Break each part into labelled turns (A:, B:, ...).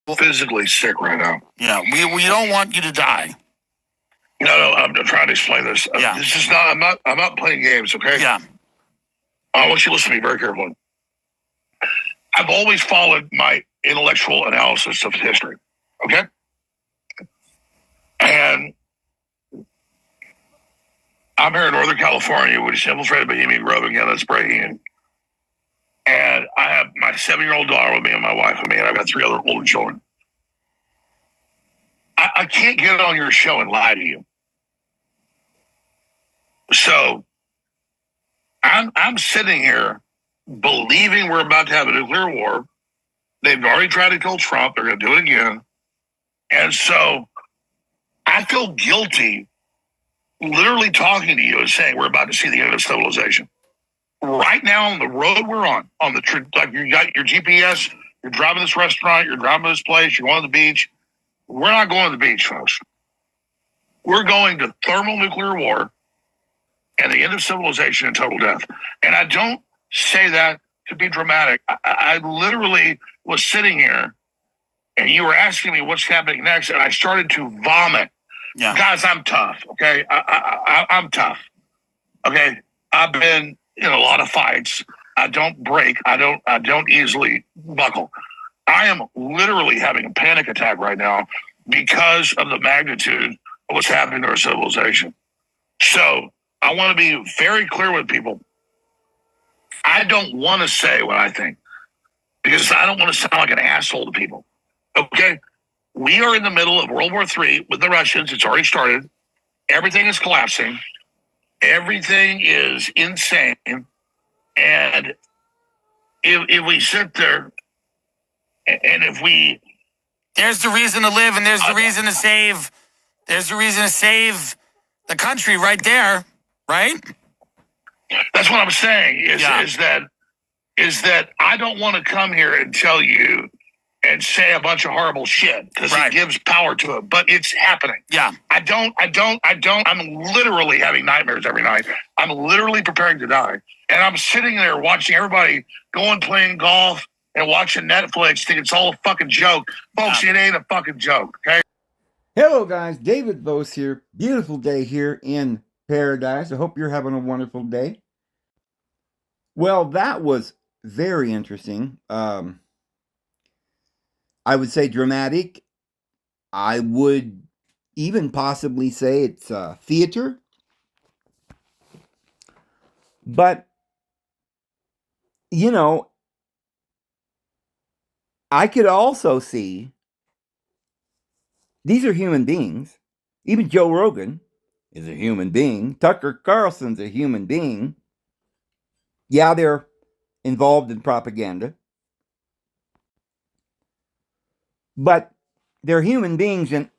A: physically sick right now.
B: Yeah, we don't want you to die.
A: No, I'm trying to explain this.
B: Yeah.
A: This is not. I'm not playing games. Okay.
B: Yeah.
A: I want you to listen to me very carefully. I've always followed my intellectual analysis of history. Okay. And I'm here in Northern California, which is infiltrated Bohemian Grove again. That's breaking. And I have my 7-year-old daughter with me and my wife with me, and I've got 3 other older children. I can't get on your show and lie to you. So I'm sitting here believing we're about to have a nuclear war. They've already tried to kill Trump. They're going to do it again. And so I feel guilty literally talking to you and saying we're about to see the end of civilization. Right now on the road we're on the like you got your GPS, you're driving this restaurant, you're driving this place, you're going to the beach. We're not going to the beach, folks. We're going to thermonuclear war and the end of civilization and total death. And I don't say that to be dramatic. I literally was sitting here and you were asking me what's happening next, and I started to vomit.
B: Yeah.
A: Guys, I'm tough, okay? I'm tough, okay? I've been in a lot of fights. I don't break. I don't easily buckle. I am literally having a panic attack right now because of the magnitude of what's happening to our civilization. So I want to be very clear with people. I don't want to say what I think because I don't want to sound like an asshole to people. Okay? We are in the middle of World War III with the Russians. It's already started. Everything is collapsing. Everything is insane. And if we sit there and if we...
B: There's the reason to live and there's the reason to save. There's the reason to save the country right there, right?
A: That's what I'm saying is that I don't want to come here and tell you and say a bunch of horrible shit because it gives power to it, but it's happening.
B: Yeah.
A: I'm literally having nightmares every night. I'm literally preparing to die. And I'm sitting there watching everybody going playing golf and watching Netflix, think it's all a fucking joke. Folks, it ain't a fucking joke, okay?
C: Hello guys, David Vos here. Beautiful day here in paradise. I hope you're having a wonderful day. Well, that was very interesting. I would say dramatic. I would even possibly say it's theater. But, you know, I could also see these are human beings. Even Joe Rogan is a human being. Tucker Carlson's a human being. Yeah, they're involved in propaganda. But they're human beings, and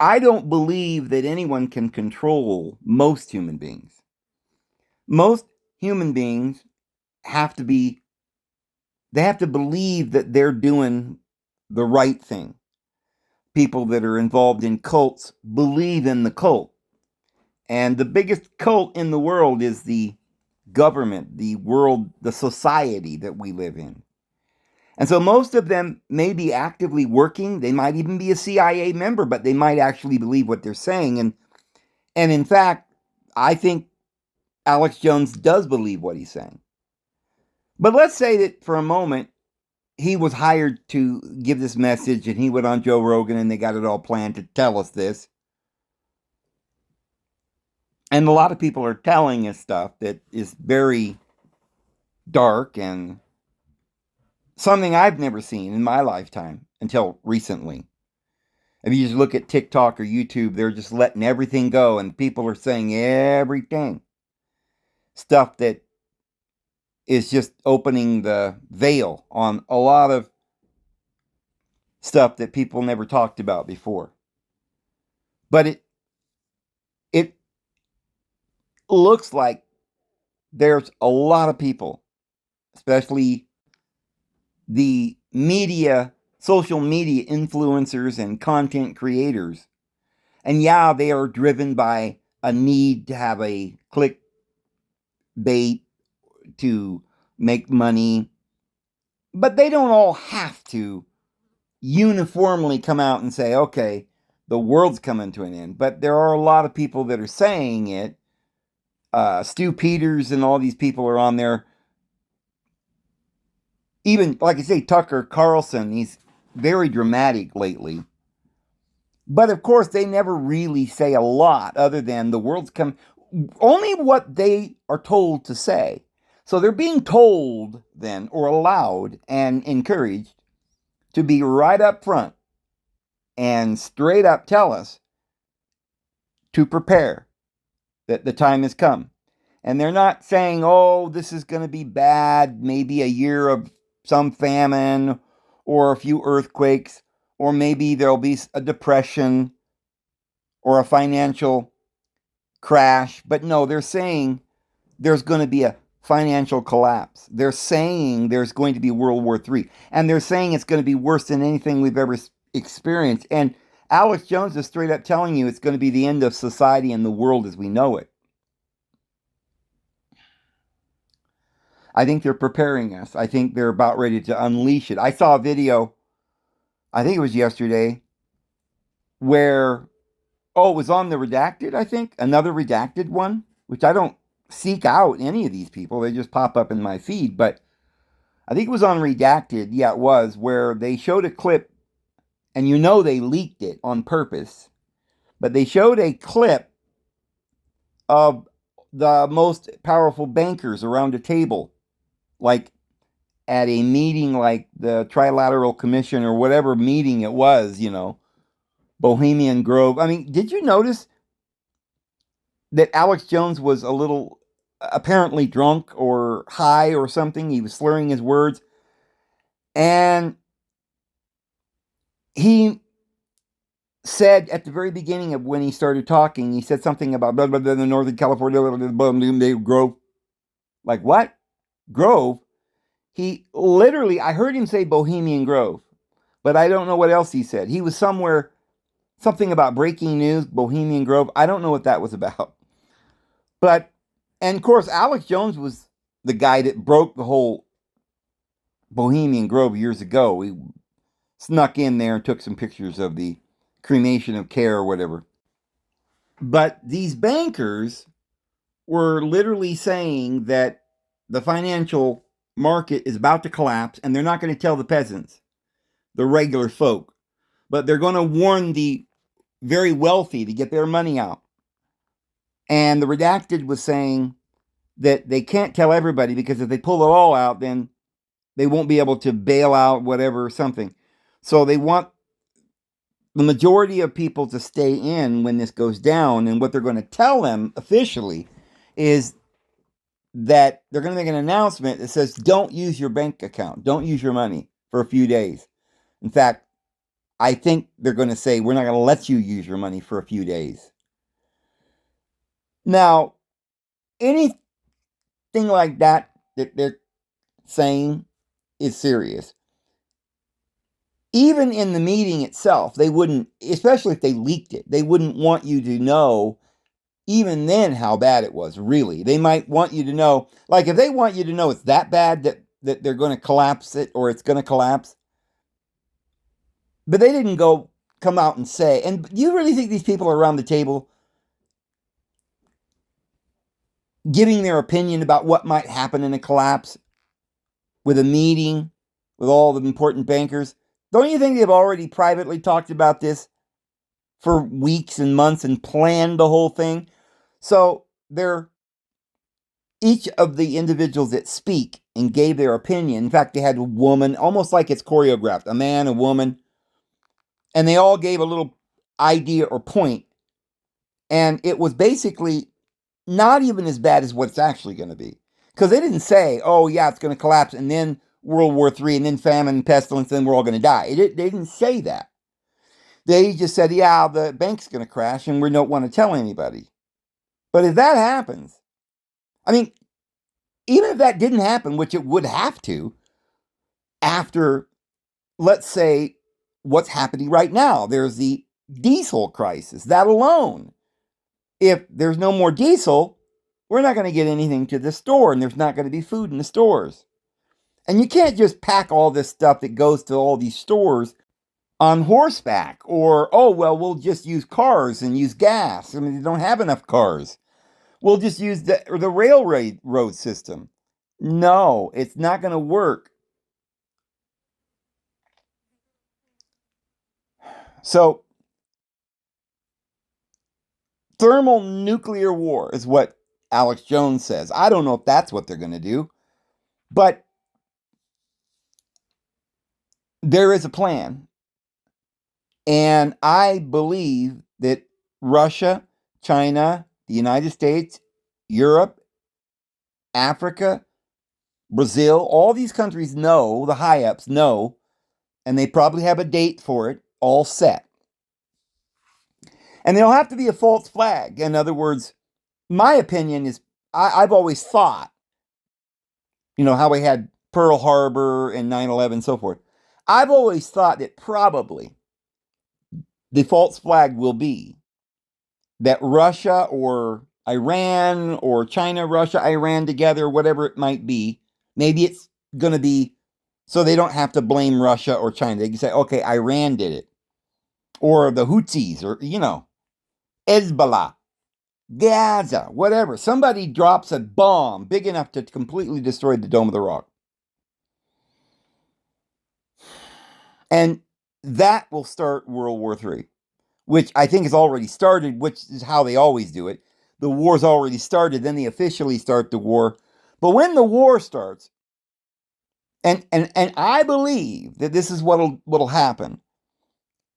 C: I don't believe that anyone can control most human beings. Most human beings have to believe that they're doing the right thing. People that are involved in cults believe in the cult. And the biggest cult in the world is the government, the world, the society that we live in. And so most of them may be actively working. They might even be a CIA member, but they might actually believe what they're saying. And in fact, I think Alex Jones does believe what he's saying. But let's say that for a moment, he was hired to give this message and he went on Joe Rogan and they got it all planned to tell us this. And a lot of people are telling us stuff that is very dark and something I've never seen in my lifetime until recently. If you just look at TikTok or YouTube, they're just letting everything go and people are saying everything. Stuff that is just opening the veil on a lot of stuff that people never talked about before. But it looks like there's a lot of people, especially the media, social media influencers and content creators. And yeah, they are driven by a need to have a clickbait to make money. But they don't all have to uniformly come out and say, okay, the world's coming to an end. But there are a lot of people that are saying it. Stu Peters and all these people are on there. Even, like I say, Tucker Carlson, he's very dramatic lately. But of course, they never really say a lot other than the world's come. Only what they are told to say. So they're being told then, or allowed and encouraged, to be right up front and straight up tell us to prepare, that the time has come. And they're not saying, oh, this is going to be bad, maybe a year of some famine or a few earthquakes, or maybe there'll be a depression or a financial crash. But no, they're saying there's going to be a financial collapse. They're saying there's going to be World War III. And they're saying it's going to be worse than anything we've ever experienced. And Alex Jones is straight up telling you it's going to be the end of society and the world as we know it. I think they're preparing us. I think they're about ready to unleash it. I saw a video, I think it was yesterday, where, it was on the Redacted, I think, another Redacted one, which I don't seek out any of these people. They just pop up in my feed. But I think it was on Redacted, yeah, it was, where they showed a clip, and they leaked it on purpose, but they showed a clip of the most powerful bankers around a table, like at a meeting like the Trilateral Commission or whatever meeting it was, Bohemian Grove. I mean, did you notice that Alex Jones was a little apparently drunk or high or something? He was slurring his words. And he said at the very beginning of when he started talking, he said something about blah, blah, blah, the Northern California Grove. Like what? Grove? He literally, I heard him say Bohemian Grove, but I don't know what else he said. He was somewhere, something about breaking news, Bohemian Grove. I don't know what that was about. But, and of course, Alex Jones was the guy that broke the whole Bohemian Grove years ago. He snuck in there and took some pictures of the cremation of care or whatever. But these bankers were literally saying that the financial market is about to collapse, and they're not going to tell the peasants, the regular folk, but they're going to warn the very wealthy to get their money out. And the Redacted was saying that they can't tell everybody, because if they pull it all out, then they won't be able to bail out whatever, something. So they want the majority of people to stay in when this goes down. And what they're going to tell them officially is that they're going to make an announcement that says, don't use your bank account. Don't use your money for a few days. In fact, I think they're going to say, we're not going to let you use your money for a few days. Now, anything like that they're saying is serious. Even in the meeting itself, they wouldn't, especially if they leaked it, they wouldn't want you to know even then how bad it was, really. They might want you to know, like if they want you to know it's that bad that they're going to collapse it, or it's going to collapse. But they didn't come out and say, and do you really think these people are around the table giving their opinion about what might happen in a collapse with a meeting with all the important bankers? Don't you think they've already privately talked about this for weeks and months and planned the whole thing? So each of the individuals that speak and gave their opinion, in fact, they had a woman, almost like it's choreographed, a man, a woman, and they all gave a little idea or point. And it was basically not even as bad as what it's actually going to be. Because they didn't say, oh, yeah, it's going to collapse, and then World War III, and then famine, pestilence, and then we're all going to die. They didn't say that. They just said, yeah, the bank's going to crash, and we don't want to tell anybody. But if that happens, I mean, even if that didn't happen, which it would have to, after, let's say, what's happening right now, there's the diesel crisis, that alone. If there's no more diesel, we're not going to get anything to the store, and there's not going to be food in the stores. And you can't just pack all this stuff that goes to all these stores on horseback, or, oh, well, we'll just use cars and use gas. I mean, they don't have enough cars. We'll just use the railroad road system. No, it's not going to work. So, thermonuclear war is what Alex Jones says. I don't know if that's what they're going to do, but there is a plan. And I believe that Russia, China, the United States, Europe, Africa, Brazil, all these countries know, the high ups know, and they probably have a date for it all set. And there'll have to be a false flag. In other words, my opinion is I've always thought, how we had Pearl Harbor and 9/11 and so forth. I've always thought that probably the false flag will be that Russia or Iran or China, Russia, Iran together, whatever it might be, maybe it's going to be so they don't have to blame Russia or China. They can say, okay, Iran did it. Or the Houthis, or, Hezbollah, Gaza, whatever. Somebody drops a bomb big enough to completely destroy the Dome of the Rock. And that will start World War III, which I think has already started, which is how they always do it. The war's already started, then they officially start the war. But when the war starts, and I believe that this is what'll happen,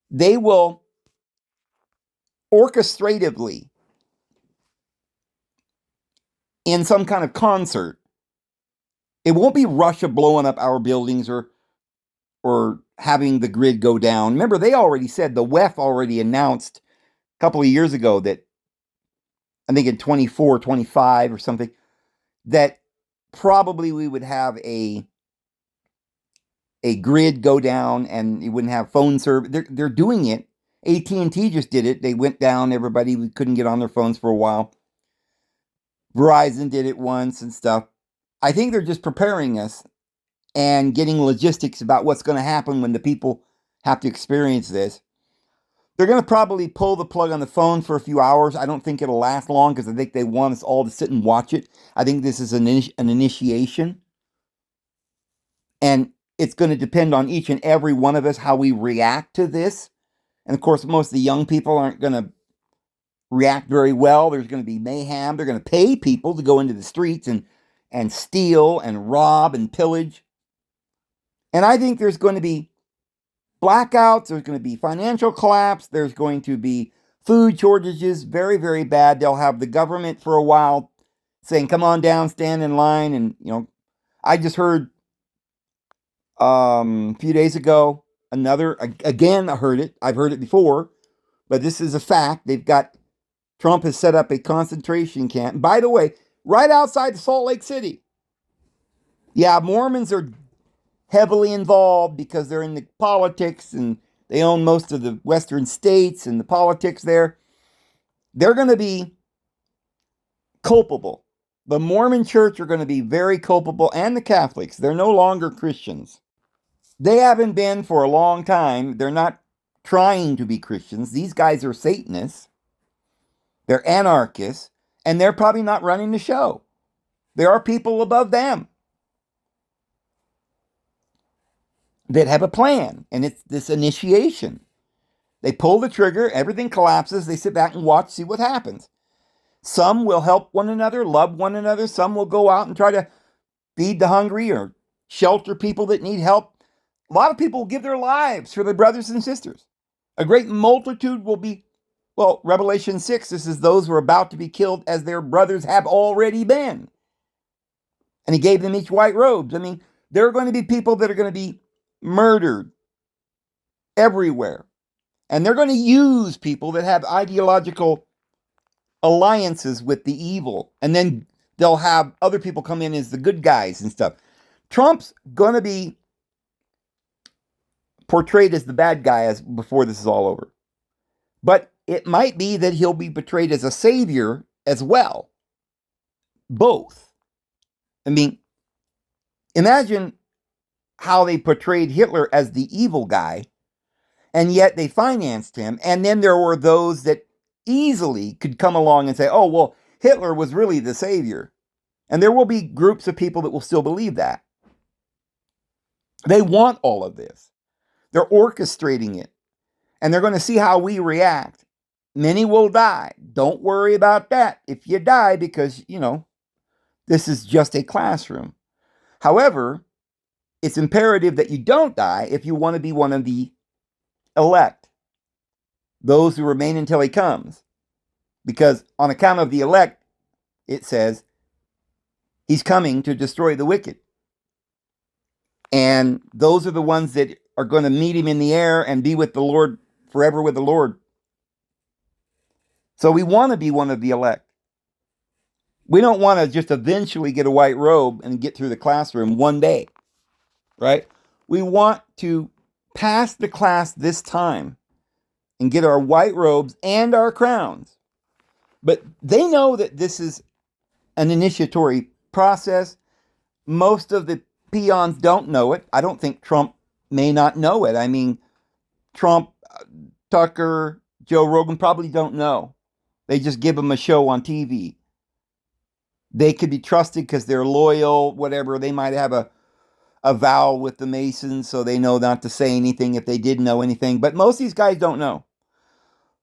C: they will orchestratively, in some kind of concert, it won't be Russia blowing up our buildings or having the grid go down. Remember, they already said, the WEF already announced a couple of years ago that, I think in 24, 25 or something, that probably we would have a grid go down and you wouldn't have phone service. They're doing it. AT&T just did it. They went down. Everybody couldn't get on their phones for a while. Verizon did it once and stuff. I think they're just preparing us and getting logistics about what's going to happen when the people have to experience this. They're going to probably pull the plug on the phone for a few hours. I don't think it'll last long because I think they want us all to sit and watch it. I think this is an initiation. And it's going to depend on each and every one of us how we react to this. And of course, most of the young people aren't going to react very well. There's going to be mayhem. They're going to pay people to go into the streets and steal and rob and pillage. And I think there's going to be blackouts. There's going to be financial collapse. There's going to be food shortages, very, very bad. They'll have the government for a while saying, come on down, stand in line. And, I just heard a few days ago, again, I've heard it before, but this is a fact. Trump has set up a concentration camp. By the way, right outside Salt Lake City. Yeah, Mormons are heavily involved because they're in the politics and they own most of the western states and the politics there. They're going to be culpable. The Mormon church are going to be very culpable, and the Catholics. They're no longer Christians. They haven't been for a long time. They're not trying to be Christians. These guys are Satanists. They're anarchists, and they're probably not running the show. There are people above them that have a plan, and it's this initiation. They pull the trigger, everything collapses, they sit back and watch, see what happens. Some will help one another, love one another. Some will go out and try to feed the hungry or shelter people that need help. A lot of people will give their lives for their brothers and sisters. A great multitude will be, Revelation 6, this is those who are about to be killed as their brothers have already been. And he gave them each white robes. I mean, there are going to be people that are going to be murdered everywhere. And they're going to use people that have ideological alliances with the evil. And then they'll have other people come in as the good guys and stuff. Trump's going to be portrayed as the bad guy before this is all over. But it might be that he'll be portrayed as a savior as well. Both. I mean, imagine how they portrayed Hitler as the evil guy, And yet they financed him. And then there were those that easily could come along and say, oh, well, Hitler was really the savior. And there will be groups of people that will still believe that. They want all of this. They're orchestrating it. And they're going to see how we react. Many will die. Don't worry about that if you die, because, this is just a classroom. However, it's imperative that you don't die if you want to be one of the elect, those who remain until he comes. Because on account of the elect, it says he's coming to destroy the wicked. And those are the ones that are going to meet him in the air and be with the Lord forever with the Lord. So we want to be one of the elect. We don't want to just eventually get a white robe and get through the classroom one day, right? We want to pass the class this time and get our white robes and our crowns. But they know that this is an initiatory process. Most of the peons don't know it. I don't think Trump may not know it. I mean, Trump, Tucker, Joe Rogan probably don't know. They just give them a show on TV. They could be trusted because they're loyal, whatever. They might have a vow with the Masons, so they know not to say anything if they did know anything. But most of these guys don't know.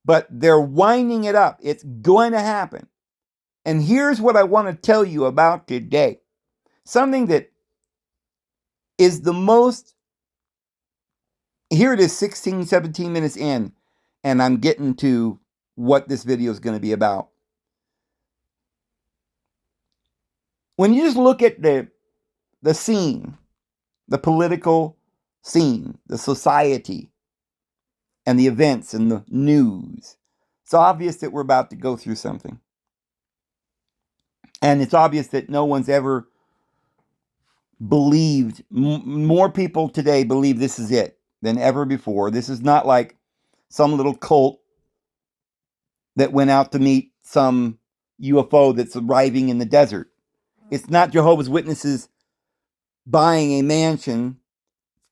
C: But they're winding it up. It's going to happen. And here's what I want to tell you about today. Something that is the most... Here it is, 16, 17 minutes in, and I'm getting to what this video is going to be about. When you just look at the scene, the political scene, the society, and the events and the news, it's obvious that we're about to go through something. And it's obvious that no one's ever believed, more people today believe this is it than ever before. This is not like some little cult that went out to meet some UFO that's arriving in the desert. It's not Jehovah's Witnesses buying a mansion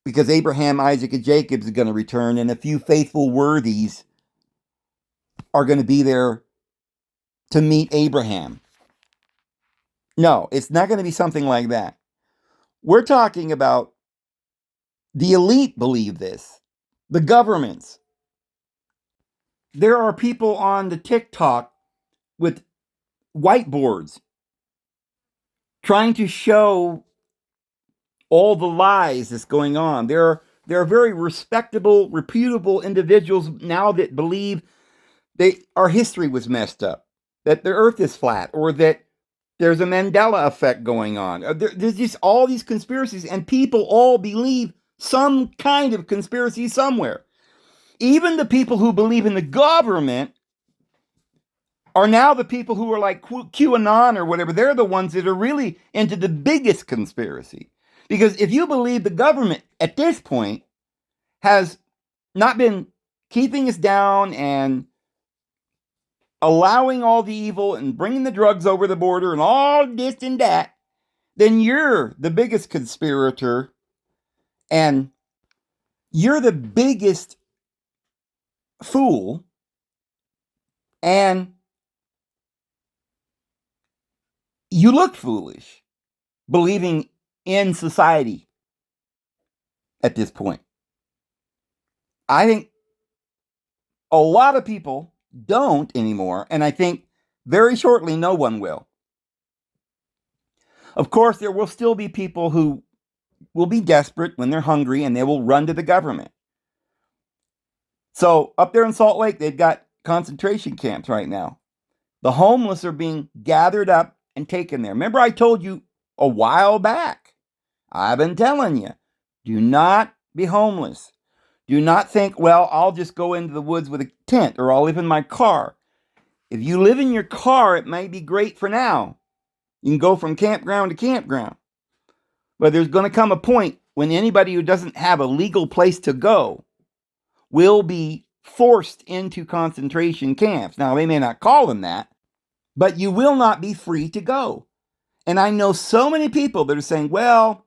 C: because Abraham, Isaac, and Jacob is going to return and a few faithful worthies are going to be there to meet Abraham. No, it's not going to be something like that. We're talking about the elite believe this. The governments. There are people on the TikTok with whiteboards trying to show all the lies that's going on. There are very respectable, reputable individuals now that believe that our history was messed up, that the earth is flat, or that there's a Mandela effect going on. There's just all these conspiracies, and people all believe some kind of conspiracy somewhere. Even the people who believe in the government are now the people who are like QAnon or whatever. They're the ones that are really into the biggest conspiracy. Because if you believe the government at this point has not been keeping us down and allowing all the evil and bringing the drugs over the border and all this and that, then you're the biggest conspirator and you're the biggest fool, and you look foolish believing in society at this point. I think a lot of people don't anymore, and I think very shortly no one will. Of course, there will still be people who will be desperate when they're hungry and they will run to the government. So up there in Salt Lake, they've got concentration camps right now. The homeless are being gathered up and taken there. Remember I told you a while back, I've been telling you, do not be homeless. Do not think, well, I'll just go into the woods with a tent or I'll live in my car. If you live in your car, it might be great for now. You can go from campground to campground. But there's going to come a point when anybody who doesn't have a legal place to go will be forced into concentration camps. Now, they may not call them that, but you will not be free to go. And I know so many people that are saying, well,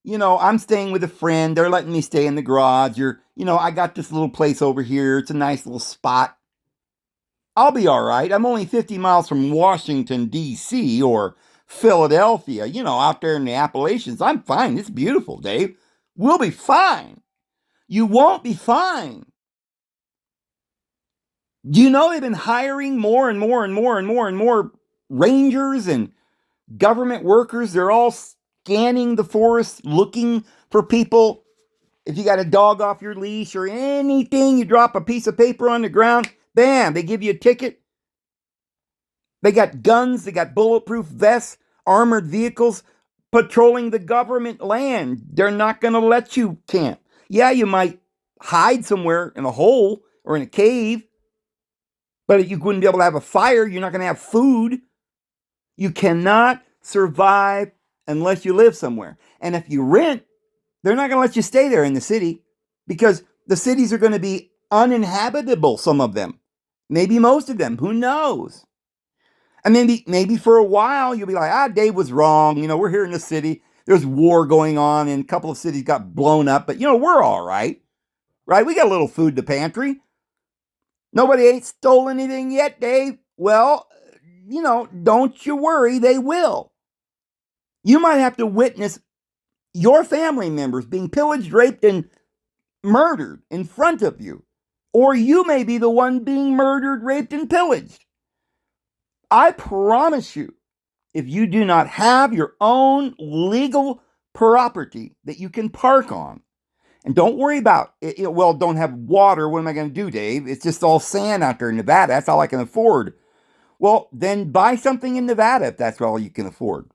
C: I'm staying with a friend. They're letting me stay in the garage. You're I got this little place over here. It's a nice little spot. I'll be all right. I'm only 50 miles from Washington, D.C. or Philadelphia, out there in the Appalachians. I'm fine. It's beautiful, Dave. We'll be fine. You won't be fine. Do you know they've been hiring more and more and more and more and more rangers and government workers? They're all scanning the forest looking for people. If you got a dog off your leash or anything, you drop a piece of paper on the ground, bam, they give you a ticket. They got guns, they got bulletproof vests, armored vehicles patrolling the government land. They're not going to let you camp. Yeah, you might hide somewhere in a hole or in a cave, but you wouldn't be able to have a fire. You're not going to have food. You cannot survive unless you live somewhere. And if you rent, they're not going to let you stay there in the city because the cities are going to be uninhabitable, some of them. Maybe most of them. Who knows? And maybe for a while you'll be like, Dave was wrong. We're here in the city. There's war going on and a couple of cities got blown up. But, we're all right. Right? We got a little food in the pantry. Nobody ain't stole anything yet, Dave. Well, don't you worry. They will. You might have to witness your family members being pillaged, raped, and murdered in front of you. Or you may be the one being murdered, raped, and pillaged. I promise you, if you do not have your own legal property that you can park on, and don't worry about it, don't have water. What am I going to do, Dave? It's just all sand out there in Nevada. That's all I can afford. Well, then buy something in Nevada if that's all you can afford.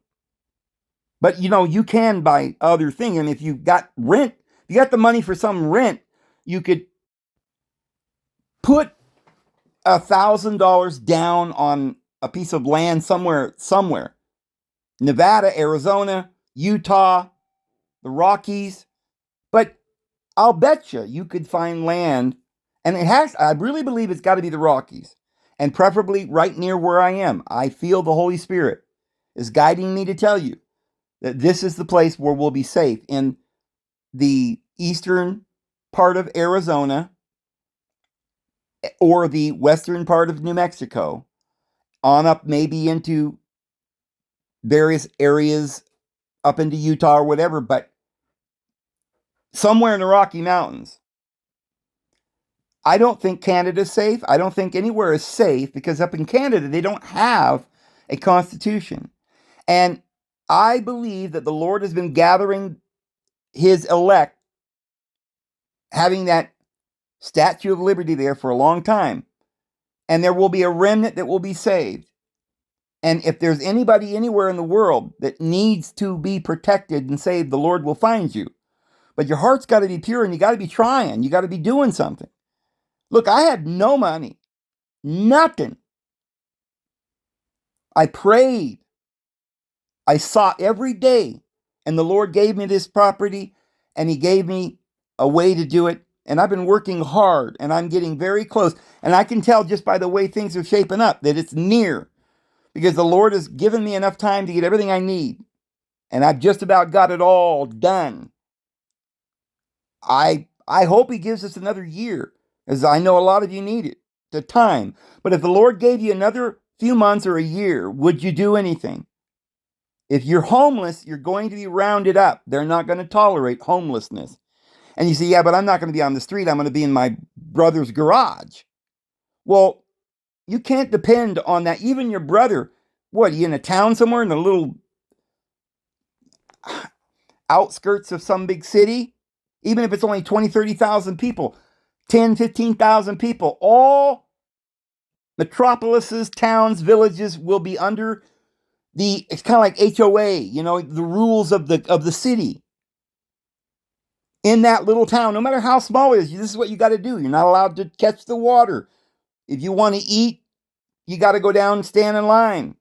C: But, you can buy other things. I mean, if you got rent, if you got the money for some rent, you could put $1,000 down on a piece of land somewhere. Nevada, Arizona, Utah, the Rockies. But I'll bet you could find land, and I really believe it's got to be the Rockies, and preferably right near where I am. I feel the Holy Spirit is guiding me to tell you that this is the place where we'll be safe, in the eastern part of Arizona or the western part of New Mexico, on up maybe into various areas up into Utah or whatever, but somewhere in the Rocky Mountains. I don't think Canada's safe. I don't think anywhere is safe because up in Canada, they don't have a constitution. And I believe that the Lord has been gathering his elect, having that Statue of Liberty there for a long time. And there will be a remnant that will be saved. And if there's anybody anywhere in the world that needs to be protected and saved, the Lord will find you. But your heart's got to be pure and you got to be trying. You got to be doing something. Look, I had no money. Nothing. I prayed. I sought every day. And the Lord gave me this property and he gave me a way to do it. And I've been working hard and I'm getting very close. And I can tell just by the way things are shaping up that it's near. Because the Lord has given me enough time to get everything I need. And I've just about got it all done. I hope he gives us another year, as I know a lot of you need it, the time. But if the Lord gave you another few months or a year, would you do anything? If you're homeless, you're going to be rounded up. They're not going to tolerate homelessness. And you say, yeah, but I'm not going to be on the street. I'm going to be in my brother's garage. Well, you can't depend on that. Even your brother, what, are you in a town somewhere in the little outskirts of some big city? Even if it's only 20, 30,000 people, 10, 15,000 people, all metropolises, towns, villages will be under it's kind of like HOA, the rules of the city. In that little town, no matter how small it is, this is what you got to do. You're not allowed to catch the water. If you want to eat, you got to go down and stand in line.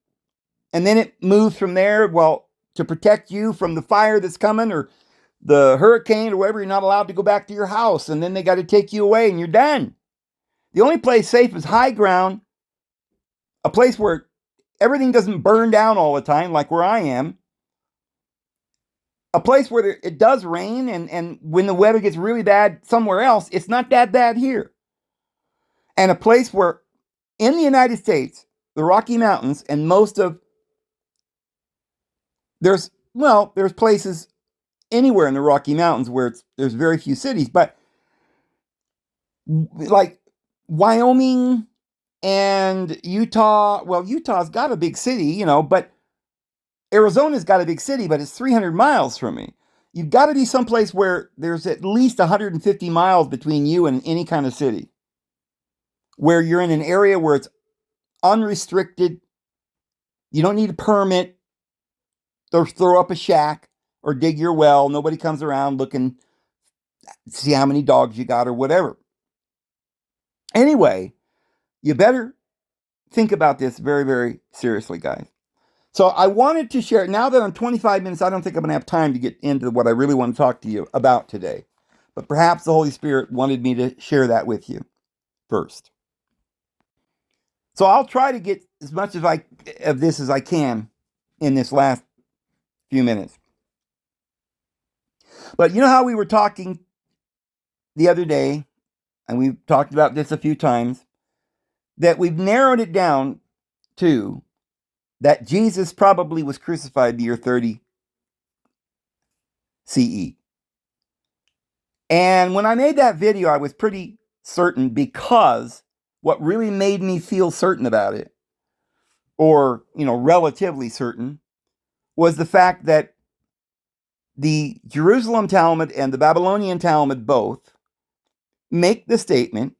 C: And then it moves from there, to protect you from the fire that's coming or the hurricane or whatever. You're not allowed to go back to your house, and then they got to take you away and you're done. The only place safe is high ground, a place where everything doesn't burn down all the time like where I am. a place where it does rain, and when the weather gets really bad somewhere else, it's not that bad here. And a place where in the United States, the Rocky Mountains, and most of there's places anywhere in the Rocky Mountains where there's very few cities, but like Wyoming and Utah, well, Utah's got a big city, but Arizona's got a big city, but it's 300 miles from me. You've got to be someplace where there's at least 150 miles between you and any kind of city, where you're in an area where it's unrestricted. You don't need a permit or throw up a shack or dig your well. Nobody comes around looking to see how many dogs you got or whatever. Anyway, you better think about this very, very seriously, guys. So I wanted to share, now that I'm 25 minutes, I don't think I'm going to have time to get into what I really want to talk to you about today. But perhaps the Holy Spirit wanted me to share that with you first. So I'll try to get as much of this as I can in this last few minutes. But you know how we were talking the other day, and we've talked about this a few times, that we've narrowed it down to that Jesus probably was crucified the year 30 CE. And when I made that video, I was pretty certain, because what really made me feel certain about it, or, relatively certain, was the fact that the Jerusalem Talmud and the Babylonian Talmud both make the statement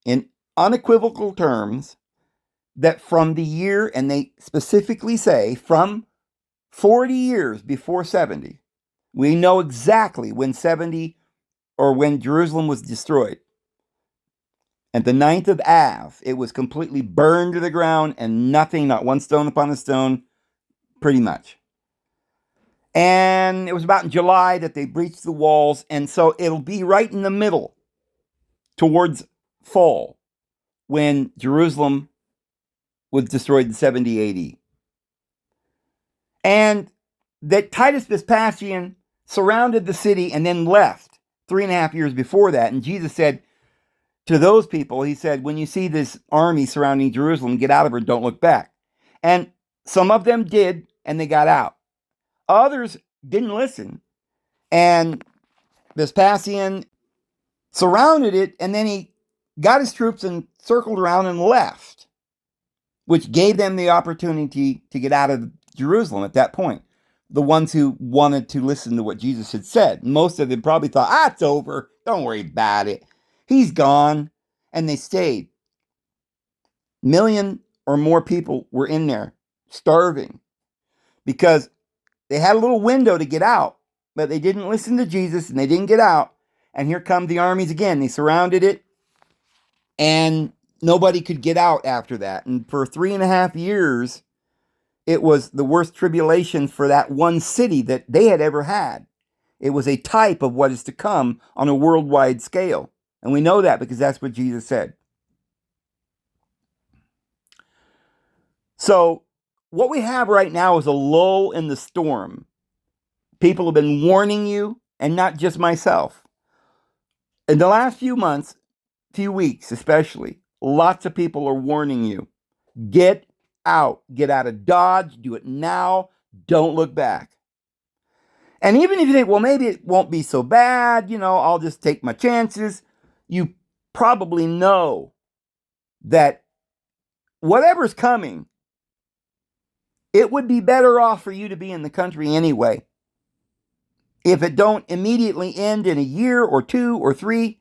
C: in unequivocal terms that from the year, and they specifically say from 40 years before 70, we know exactly when 70 or when Jerusalem was destroyed. And the 9th of Av, it was completely burned to the ground, and nothing, not one stone upon a stone, pretty much. And it was about in July that they breached the walls, and so it'll be right in the middle, towards fall, when Jerusalem was destroyed in 70 AD. And that Titus Vespasian surrounded the city and then left 3.5 years before that. And Jesus said to those people, he said, when you see this army surrounding Jerusalem, get out of her, don't look back. And some of them did, and they got out. Others didn't listen. And Vespasian surrounded it, and then he got his troops and circled around and left, which gave them the opportunity to get out of Jerusalem at that point. The ones who wanted to listen to what Jesus had said. Most of them probably thought, it's over. Don't worry about it. He's gone. And they stayed. 1 million or more people were in there starving because they had a little window to get out, but they didn't listen to Jesus and they didn't get out. And here come the armies again. They surrounded it, and nobody could get out after that. And for 3.5 years, it was the worst tribulation for that one city that they had ever had. It was a type of what is to come on a worldwide scale. And we know that because that's what Jesus said. So what we have right now is a lull in the storm. People have been warning you, and not just myself. In the last few months, few weeks especially, lots of people are warning you. Get out. Get out of Dodge. Do it now. Don't look back. And even if you think, well, maybe it won't be so bad, I'll just take my chances, you probably know that whatever's coming, it would be better off for you to be in the country anyway. If it don't immediately end in a year or 2 or 3,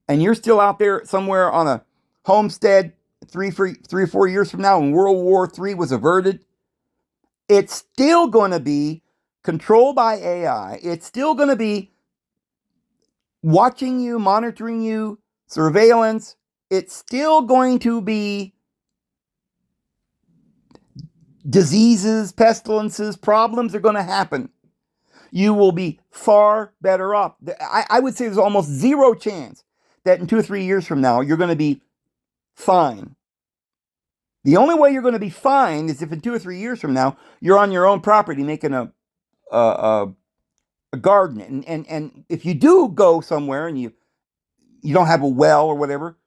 C: and you're still out there somewhere on a homestead 3 or 4 years from now, when World War III was averted, it's still going to be controlled by AI. It's still going to be watching you, monitoring you, surveillance. It's still going to be diseases, pestilences, problems are going to happen. You will be far better off. I would say there's almost zero chance that in 2 or 3 years from now, you're going to be fine. The only way you're going to be fine is if in 2 or 3 years from now, you're on your own property making a a garden. And if you do go somewhere and you don't have a well or whatever,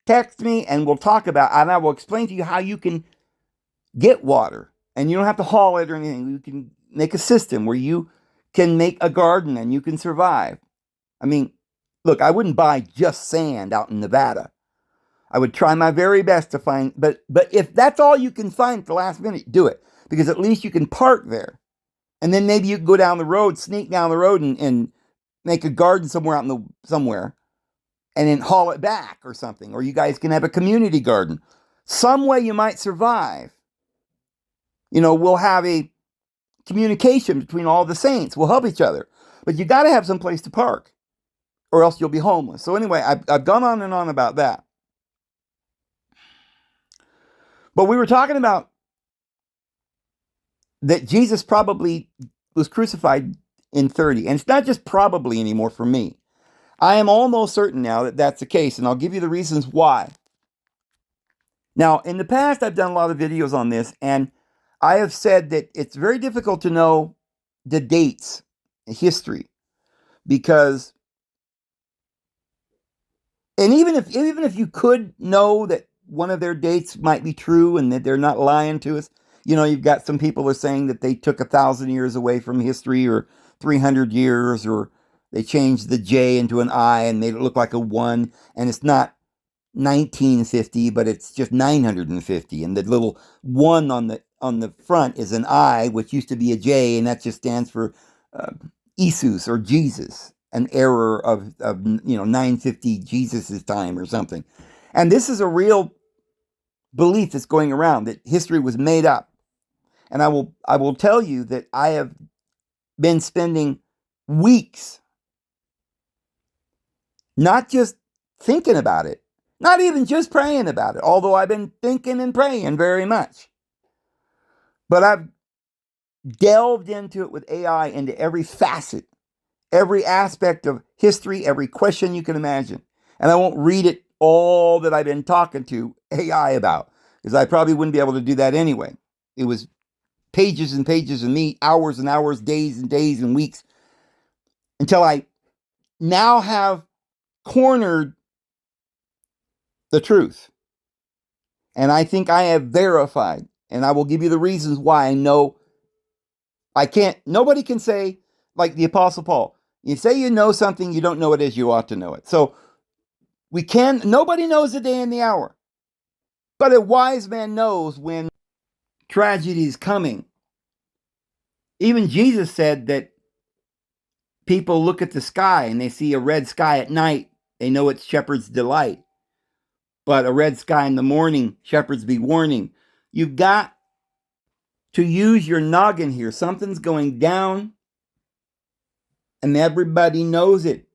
C: text me and we'll talk about, and I will explain to you how you can get water. And you don't have to haul it or anything. You can make a system where you can make a garden and you can survive. I mean, look, I wouldn't buy just sand out in Nevada. I would try my very best to find, but if that's all you can find at the last minute, do it. Because at least you can park there. And then maybe you can go down the road, sneak down the road and make a garden somewhere somewhere and then haul it back or something. Or you guys can have a community garden. Some way you might survive. We'll have a communication between all the saints. We'll help each other. But you got to have some place to park or else you'll be homeless. So anyway, I've gone on and on about that. But we were talking about that Jesus probably was crucified in 30. And it's not just probably anymore for me. I am almost certain now that that's the case, and I'll give you the reasons why. Now, in the past, I've done a lot of videos on this, and I have said that it's very difficult to know the dates in history because, and even if you could know that one of their dates might be true and that they're not lying to us, you've got some people are saying that they took 1,000 years away from history or 300 years, or they changed the J into an I and made it look like a 1, and it's not 1950, but it's just 950, and the little 1 on the front is an I, which used to be a J, and that just stands for Jesus or Jesus, an error of 950 Jesus's time or something. And this is a real belief that's going around that history was made up. And I will tell you that I have been spending weeks not just thinking about it, not even just praying about it, although I've been thinking and praying very much. But I've delved into it with AI, into every facet, every aspect of history, every question you can imagine. And I won't read it all that I've been talking to AI about, because I probably wouldn't be able to do that anyway. It was pages and pages of me, hours and hours, days and days and weeks, until I now have cornered the truth. And I think I have verified, and I will give you the reasons why I know nobody can say, like the Apostle Paul, you say you know something, you don't know it as you ought to know it. So nobody knows the day and the hour, but a wise man knows when tragedy is coming. Even Jesus said that people look at the sky and they see a red sky at night, they know it's shepherd's delight. But a red sky in the morning, shepherds be warning. You've got to use your noggin here. Something's going down, and everybody knows it,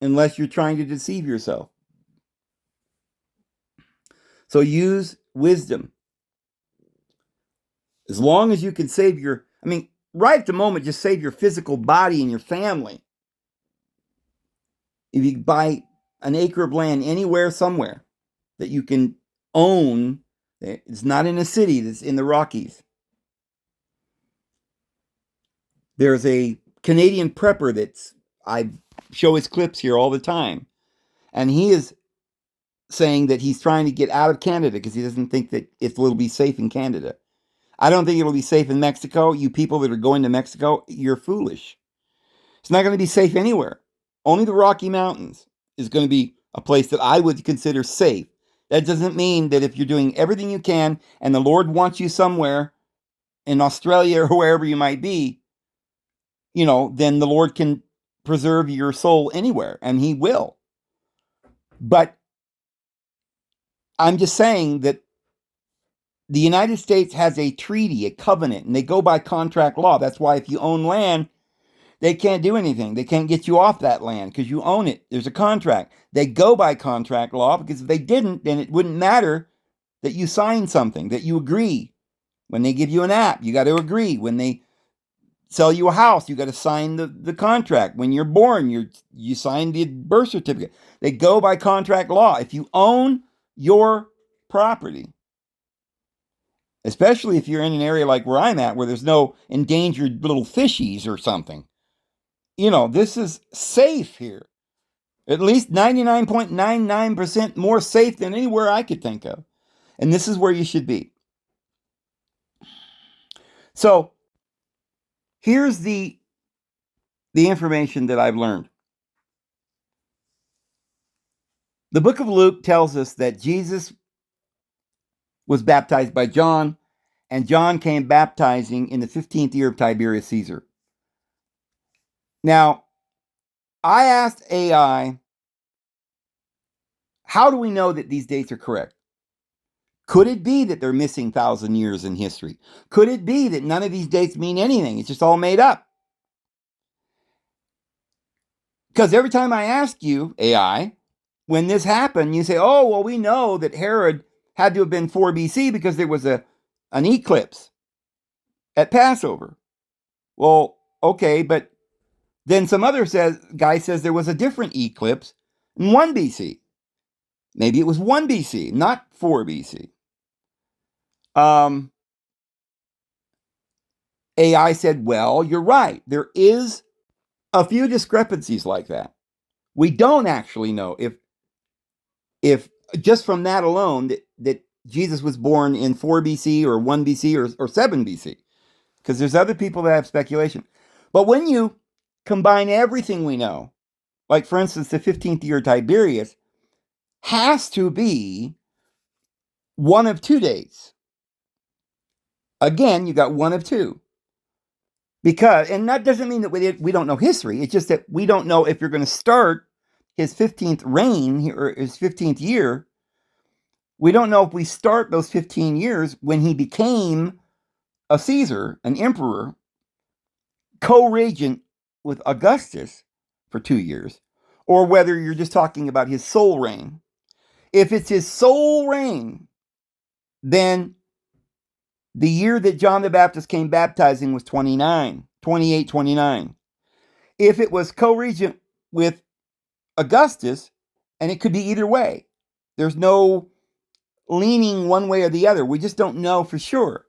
C: unless you're trying to deceive yourself. So use wisdom. As long as you can save right at the moment, just save your physical body and your family. If you buy an acre of land anywhere, somewhere that you can own, it's not in a city, it's in the Rockies. There's a Canadian prepper I show his clips here all the time. And he is saying that he's trying to get out of Canada because he doesn't think that it will be safe in Canada. I don't think it'll be safe in Mexico. You people that are going to Mexico, you're foolish. It's not going to be safe anywhere. Only the Rocky Mountains is going to be a place that I would consider safe. That doesn't mean that if you're doing everything you can and the Lord wants you somewhere in Australia or wherever you might be, then the Lord can preserve your soul anywhere, and He will. But I'm just saying that the United States has a treaty, a covenant, and they go by contract law. That's why if you own land, they can't do anything. They can't get you off that land because you own it. There's a contract. They go by contract law because if they didn't, then it wouldn't matter that you sign something, that you agree. When they give you an app, you got to agree. When they sell you a house, you got to sign the contract. When you're born, you sign the birth certificate. They go by contract law. If you own your property, especially if you're in an area like where I'm at, where there's no endangered little fishies or something, this is safe here. At least 99.99% more safe than anywhere I could think of. And this is where you should be. So here's the information that I've learned. The book of Luke tells us that Jesus was baptized by John, and John came baptizing in the 15th year of Tiberius Caesar. Now, I asked AI, how do we know that these dates are correct? Could it be that they're missing 1,000 years in history? Could it be that none of these dates mean anything? It's just all made up? Because every time I ask you, AI, when this happened, you say, oh, well, we know that Herod had to have been 4 BC because there was an eclipse at Passover. Well, okay, but then some other guy says there was a different eclipse in 1 BC. Maybe it was 1 BC, not 4 BC. AI said, well, you're right. There is a few discrepancies like that. We don't actually know if just from that alone that Jesus was born in 4 BC or 1 BC or 7 BC, because there's other people that have speculation. But when you combine everything we know, like for instance, the 15th year Tiberius has to be one of 2 days. Again, you got one of 2. Because, and that doesn't mean that we don't know history. It's just that we don't know if you're going to start his 15th reign or his 15th year. We don't know if we start those 15 years when he became a Caesar, an emperor, co-regent with Augustus for 2 years, or whether you're just talking about his sole reign. If it's his sole reign, then the year that John the Baptist came baptizing was 28, 29. If it was co-regent with Augustus, and it could be either way. There's no leaning one way or the other. We just don't know for sure.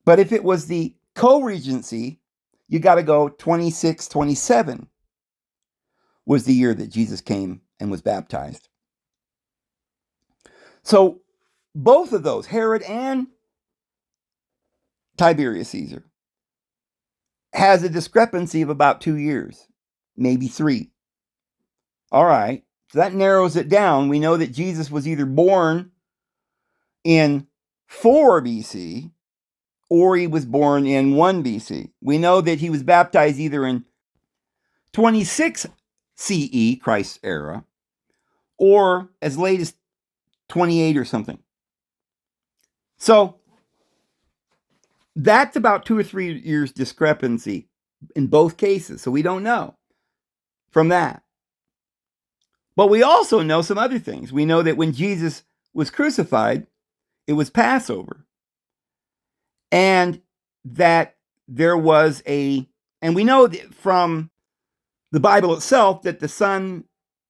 C: But if it was the co-regency, you got to go 26, 27 was the year that Jesus came and was baptized. So both of those, Herod and Tiberius Caesar, has a discrepancy of about 2 years, maybe 3. All right, so that narrows it down. We know that Jesus was either born in 4 BC or he was born in 1 BC. We know that he was baptized either in 26 CE, Christ's era, or as late as 28 or something. So that's about 2 or 3 years discrepancy in both cases. So we don't know from that. But we also know some other things. We know that when Jesus was crucified, it was Passover. And that there was and we know from the Bible itself that the sun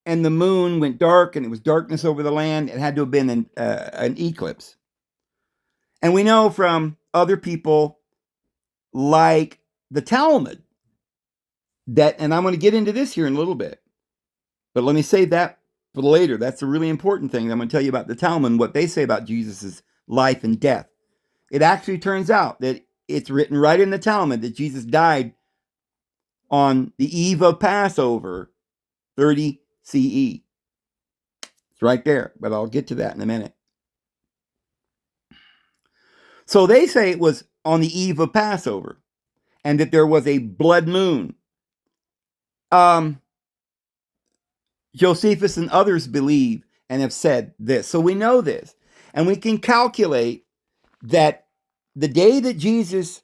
C: and the moon went dark and it was darkness over the land. It had to have been an eclipse. And we know from other people like the Talmud that, and I'm going to get into this here in a little bit, but let me save that for later. That's a really important thing. I'm going to tell you about the Talmud, what they say about Jesus' life and death. It actually turns out that it's written right in the Talmud that Jesus died on the eve of Passover, 30 CE. It's right there, but I'll get to that in a minute. So they say it was on the eve of Passover and that there was a blood moon. Josephus and others believe and have said this. So we know this. And we can calculate that the day that Jesus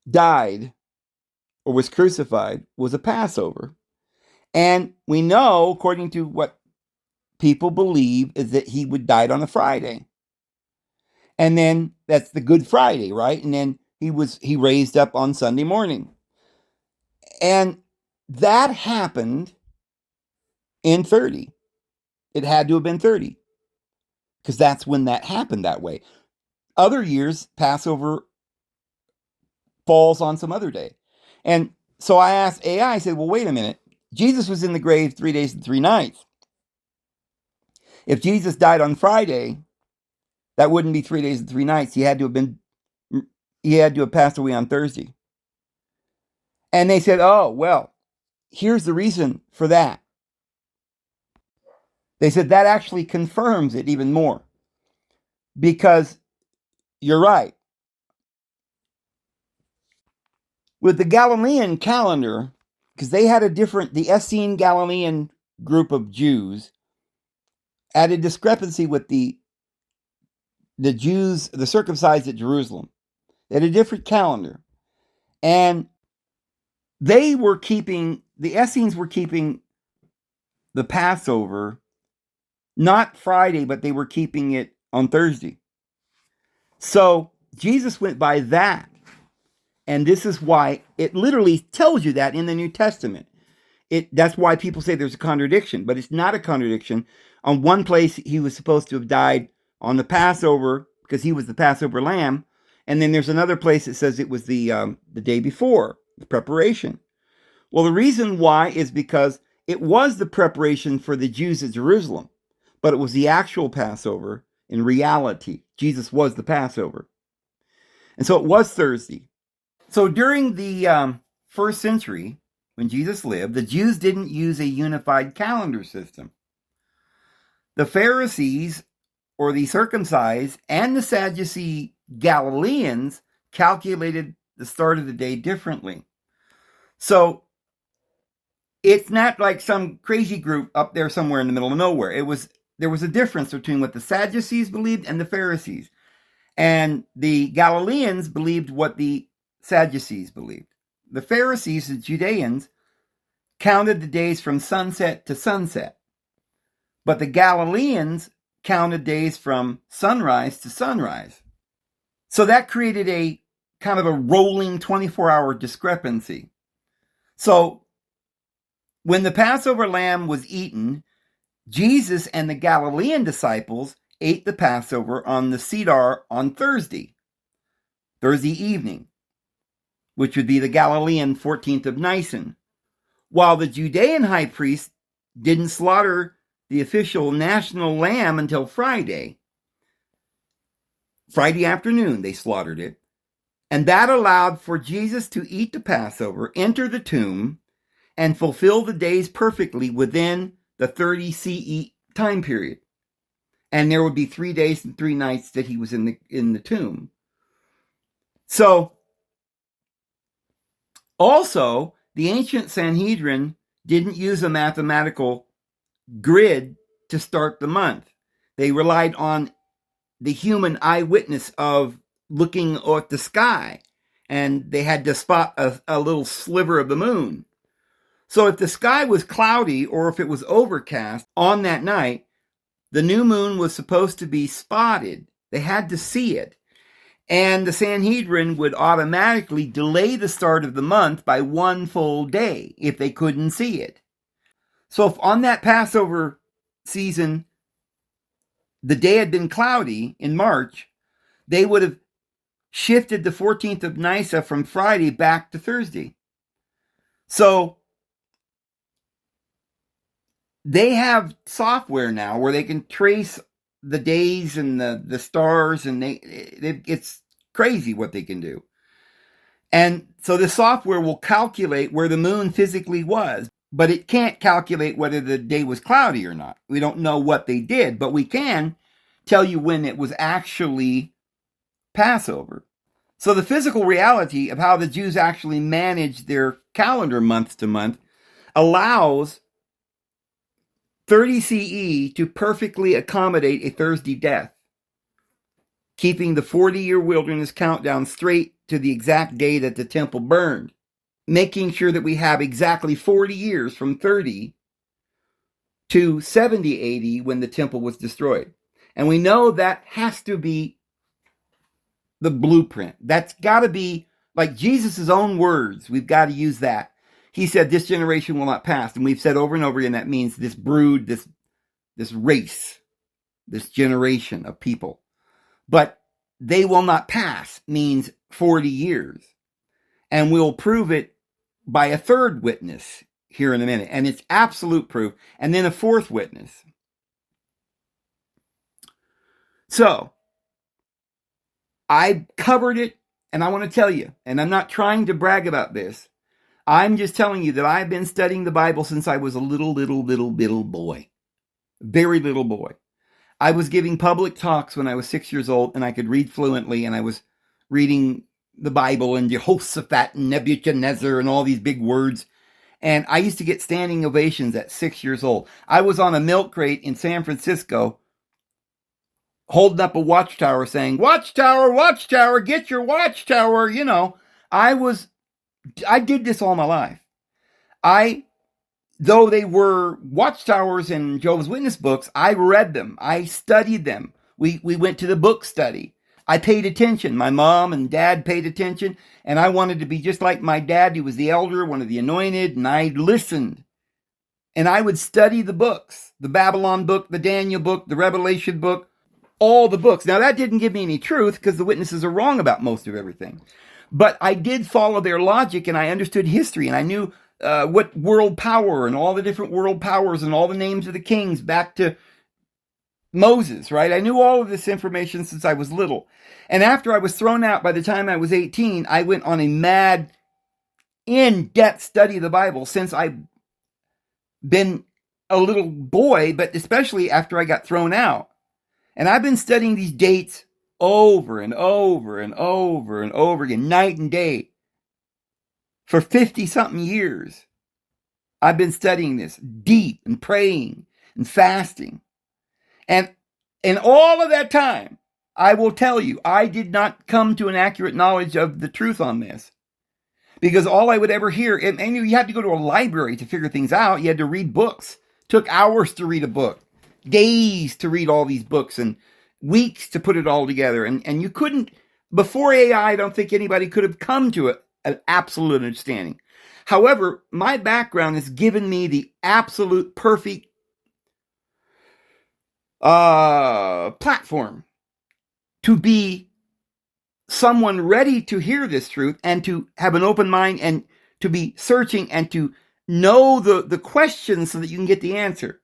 C: died or was crucified was a Passover. And we know, according to what people believe, is that he would died on a Friday. And then that's the Good Friday, right? And then he raised up on Sunday morning. And that happened in 30. It had to have been 30. Because that's when that happened that way. Other years, Passover falls on some other day. And So I asked AI, I said, well, wait a minute. Jesus was in the grave 3 days and 3 nights. If Jesus died on Friday, that wouldn't be 3 days and 3 nights. He had to have passed away on Thursday. And they said, oh, well, here's the reason for that. They said that actually confirms it even more. Because you're right. With the Galilean calendar, because they had the Essene Galilean group of Jews had a discrepancy with the Jews, the circumcised at Jerusalem. They had a different calendar. And the Essenes were keeping the Passover not Friday, but they were keeping it on Thursday. So Jesus went by that. And this is why it literally tells you that in the New Testament. That's why people say there's a contradiction, but it's not a contradiction. On one place, he was supposed to have died on the Passover because he was the Passover lamb. And then there's another place that says it was the day before, the preparation. Well, the reason why is because it was the preparation for the Jews at Jerusalem, but it was the actual Passover in reality. Jesus was the Passover. And so it was Thursday. So during the first century, when Jesus lived, the Jews didn't use a unified calendar system. The Pharisees, or the circumcised, and the Sadducee Galileans calculated the start of the day differently. So it's not like some crazy group up there somewhere in the middle of nowhere. There was a difference between what the Sadducees believed and the Pharisees. And the Galileans believed what the Sadducees believed. The Pharisees, the Judeans, counted the days from sunset to sunset. But the Galileans counted days from sunrise to sunrise. So that created a kind of a rolling 24-hour discrepancy. So when the Passover lamb was eaten, Jesus and the Galilean disciples ate the Passover on the Seder on Thursday evening, which would be the Galilean 14th of Nisan, while the Judean high priest didn't slaughter the official national lamb until Friday. Friday afternoon, they slaughtered it. And that allowed for Jesus to eat the Passover, enter the tomb, and fulfill the days perfectly within the 30 CE time period. And there would be 3 days and 3 nights that he was in the tomb. So, also, the ancient Sanhedrin didn't use a mathematical grid to start the month. They relied on the human eyewitness of looking at the sky, and they had to spot a little sliver of the moon. So if the sky was cloudy or if it was overcast on that night, the new moon was supposed to be spotted. They had to see it. And the Sanhedrin would automatically delay the start of the month by 1 full day if they couldn't see it. So if on that Passover season, the day had been cloudy in March, they would have shifted the 14th of Nisan from Friday back to Thursday. So they have software now where they can trace the days and the stars, and it's crazy what they can do. And so the software will calculate where the moon physically was, but it can't calculate whether the day was cloudy or not. We don't know what they did, but we can tell you when it was actually Passover. So the physical reality of how the Jews actually manage their calendar month to month allows 30 CE to perfectly accommodate a Thursday death, keeping the 40-year wilderness countdown straight to the exact day that the temple burned, making sure that we have exactly 40 years from 30 to 70 AD when the temple was destroyed. And we know that has to be the blueprint. That's got to be like Jesus' own words. We've got to use that. He said, this generation will not pass. And we've said over and over again, that means this brood, this race, this generation of people. But they will not pass means 40 years. And we'll prove it by a third witness here in a minute, and it's absolute proof, and then a fourth witness. So, I covered it, and I want to tell you, and I'm not trying to brag about this, I'm just telling you that I've been studying the Bible since I was a little boy. Very little boy. I was giving public talks when I was 6 years old, and I could read fluently, and I was reading the Bible and Jehoshaphat and Nebuchadnezzar and all these big words. And I used to get standing ovations at 6 years old. I was on a milk crate in San Francisco holding up a watchtower saying, "Watchtower, watchtower, get your watchtower." You know, I did this all my life. Though they were watchtowers and Jehovah's Witness books, I read them. I studied them. We went to the book study. I paid attention. My mom and dad paid attention, and I wanted to be just like my dad. He was the elder, one of the anointed, and I listened. And I would study the books, the Babylon book, the Daniel book, the Revelation book, all the books. Now, that didn't give me any truth because the witnesses are wrong about most of everything. But I did follow their logic, and I understood history, and I knew what world power and all the different world powers and all the names of the kings back to Moses, right? I knew all of this information since I was little. And after I was thrown out by the time I was 18, I went on a mad, in-depth study of the Bible since I've been a little boy, but especially after I got thrown out. And I've been studying these dates over and over and over and over again, night and day. For 50-something years, I've been studying this deep and praying and fasting. And in all of that time, I will tell you, I did not come to an accurate knowledge of the truth on this. Because all I would ever hear, and you had to go to a library to figure things out. You had to read books. It took hours to read a book. Days to read all these books and weeks to put it all together. And you couldn't, before AI, I don't think anybody could have come to an absolute understanding. However, my background has given me the absolute perfect platform to be someone ready to hear this truth and to have an open mind and to be searching and to know the questions so that you can get the answer.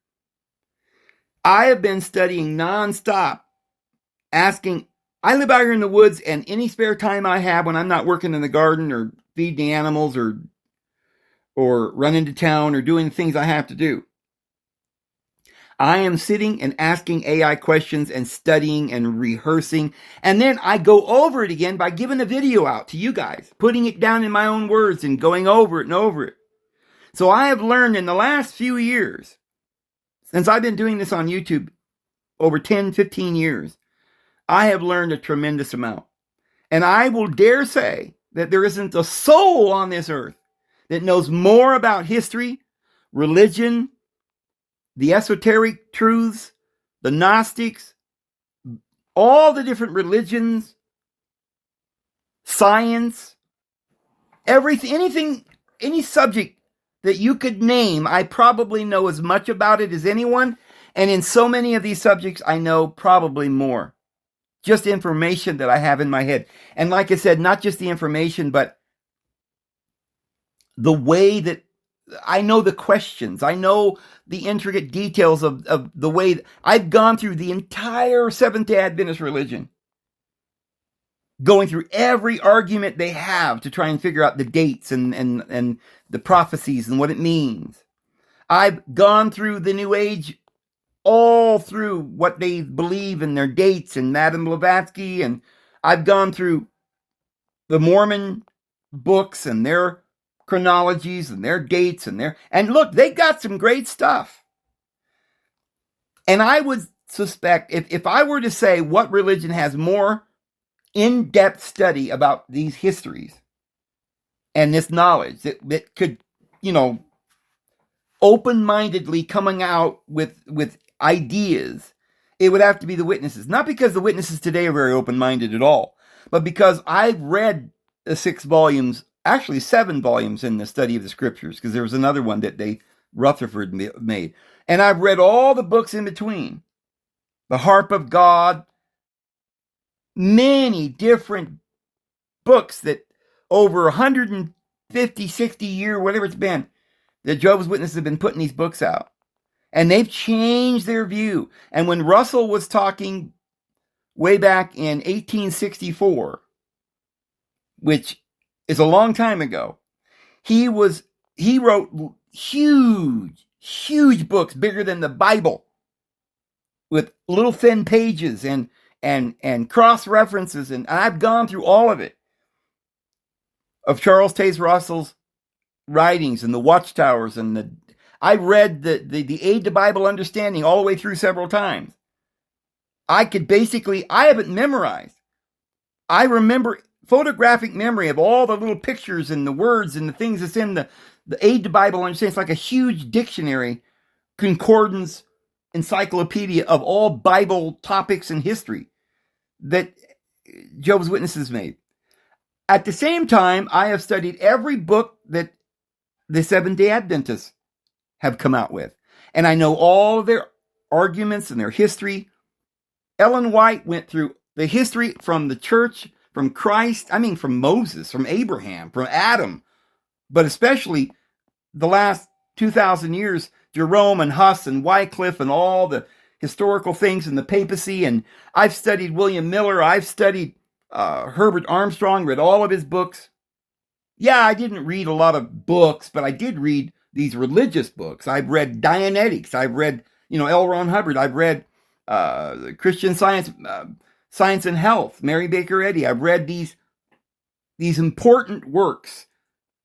C: I have been studying nonstop, asking. I live out here in the woods, and any spare time I have when I'm not working in the garden or feeding the animals or running to town or doing the things I have to do, I am sitting and asking AI questions and studying and rehearsing. And then I go over it again by giving a video out to you guys, putting it down in my own words and going over it and over it. So I have learned in the last few years, since I've been doing this on YouTube over 10, 15 years, I have learned a tremendous amount. And I will dare say that there isn't a soul on this earth that knows more about history, religion, the esoteric truths, the Gnostics, all the different religions, science, everything, anything, any subject that you could name, I probably know as much about it as anyone. And in so many of these subjects, I know probably more. Just information that I have in my head. And like I said, not just the information, but the way that I know the questions. I know the intricate details of the way I've gone through the entire Seventh-day Adventist religion. Going through every argument they have to try and figure out the dates and the prophecies and what it means. I've gone through the New Age, all through what they believe in their dates and Madame Blavatsky, and I've gone through the Mormon books and their chronologies and their dates and look, they got some great stuff. And I would suspect if I were to say what religion has more in-depth study about these histories and this knowledge that could, open-mindedly coming out with ideas, it would have to be the witnesses. Not because the witnesses today are very open-minded at all, but because I've read the 6 volumes, actually 7 volumes in the study of the scriptures, because there was another one that Rutherford made. And I've read all the books in between. The Harp of God, many different books that over 100 50, 60 year, whatever it's been, the Jehovah's Witnesses have been putting these books out. And they've changed their view. And when Russell was talking way back in 1864, which is a long time ago, he wrote huge books, bigger than the Bible, with little thin pages and cross references. And I've gone through all of it, of Charles Taze Russell's writings and the Watchtowers, and I read the Aid to Bible Understanding all the way through several times. I haven't memorized. I remember photographic memory of all the little pictures and the words and the things that's in the Aid to Bible Understanding. It's like a huge dictionary, concordance, encyclopedia of all Bible topics and history that Jehovah's Witnesses made. At the same time, I have studied every book that the Seventh-day Adventists have come out with. And I know all of their arguments and their history. Ellen White went through the history from the church, from Christ, from Moses, from Abraham, from Adam, but especially the last 2,000 years, Jerome and Huss and Wycliffe and all the historical things and the papacy. And I've studied William Miller. I've studied Herbert Armstrong, read all of his books. Yeah, I didn't read a lot of books, but I did read these religious books. I've read Dianetics. I've read, L. Ron Hubbard. I've read Christian Science, Science and Health, Mary Baker Eddy. I've read these important works.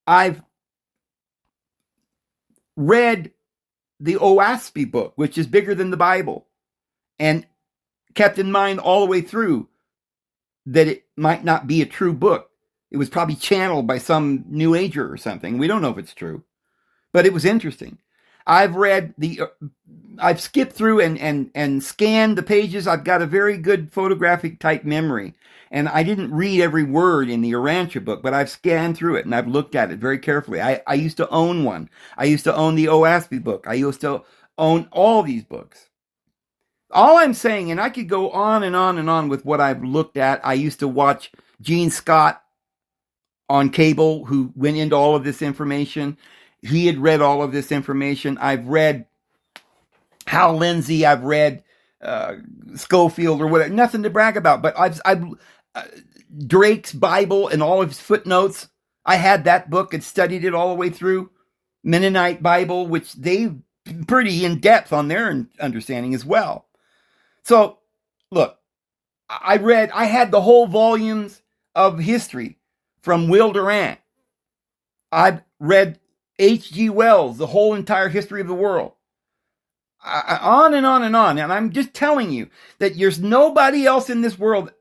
C: I've read the OASP book, which is bigger than the Bible, and kept in mind all the way through that it might not be a true book. It was probably channeled by some New Ager or something. We don't know if it's true, but it was interesting. I've skipped through and scanned the pages. I've got a very good photographic type memory. And I didn't read every word in the Urantia book, but I've scanned through it and I've looked at it very carefully. I used to own one. I used to own the OASP book. I used to own all these books. All I'm saying, and I could go on and on and on with what I've looked at. I used to watch Gene Scott on cable, who went into all of this information. He had read all of this information. I've read Hal Lindsey. I've read Schofield or whatever. Nothing to brag about, but I've Drake's Bible and all of his footnotes. I had that book and studied it all the way through. Mennonite Bible, which they pretty in depth on their understanding as well. So, look, I had the whole volumes of history from Will Durant. I've read H.G. Wells, the whole entire history of the world. On and on and on. And I'm just telling you that there's nobody else in this world,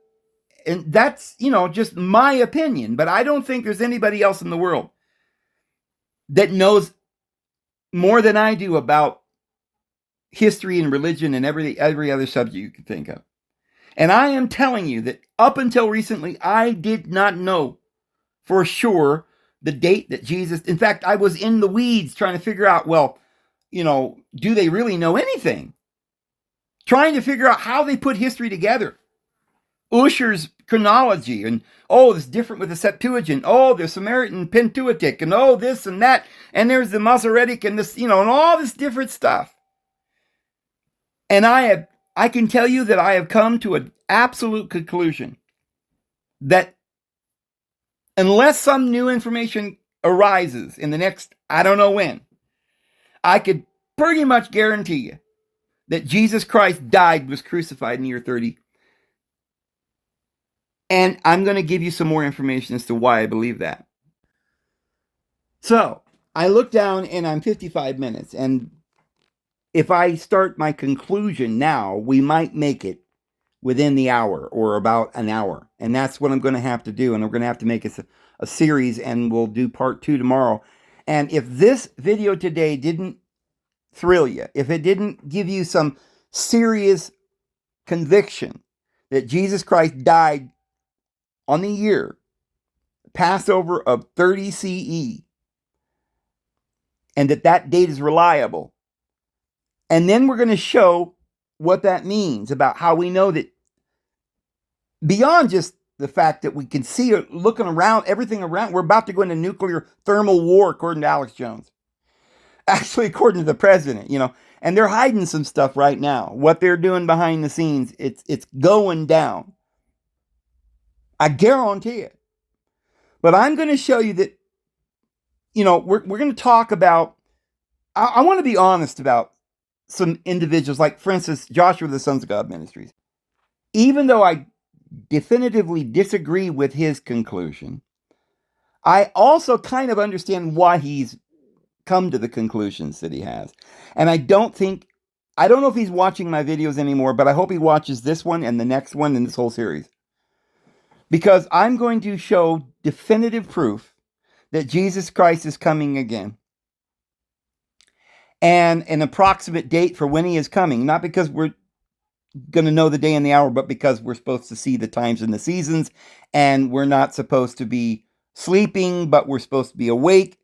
C: and that's, just my opinion, but I don't think there's anybody else in the world that knows more than I do about history and religion and every other subject you could think of. And I am telling you that up until recently, I did not know for sure the date that Jesus, in fact, I was in the weeds trying to figure out, do they really know anything? Trying to figure out how they put history together. Ussher's chronology, and it's different with the Septuagint. The Samaritan Pentateuch, and this and that, and there's the Masoretic and this, and all this different stuff. And I can tell you that I have come to an absolute conclusion that unless some new information arises in the next, I don't know when, I could pretty much guarantee you that Jesus Christ was crucified in the year 30. And I'm going to give you some more information as to why I believe that. So, I look down and I'm 55 minutes. And if I start my conclusion now, we might make it within the hour or about an hour. And that's what I'm going to have to do. And we're going to have to make it a series, and we'll do part 2 tomorrow. And if this video today didn't thrill you, if it didn't give you some serious conviction that Jesus Christ died on the year Passover of 30 CE, and that date is reliable, and then we're going to show what that means about how we know that beyond just the fact that we can see looking around, everything around. We're about to go into nuclear thermal war, according to Alex Jones. Actually, according to the president, and they're hiding some stuff right now. What they're doing behind the scenes, it's going down. I guarantee it. But I'm going to show you that, we're going to talk about, I want to be honest about some individuals, like, for instance, Joshua of the Sons of God Ministries. Even though I definitively disagree with his conclusion, I also kind of understand why he's come to the conclusions that he has. And I don't know if he's watching my videos anymore, but I hope he watches this one and the next one in this whole series. Because I'm going to show definitive proof that Jesus Christ is coming again. And an approximate date for when he is coming. Not because we're going to know the day and the hour, but because we're supposed to see the times and the seasons. And we're not supposed to be sleeping, but we're supposed to be awake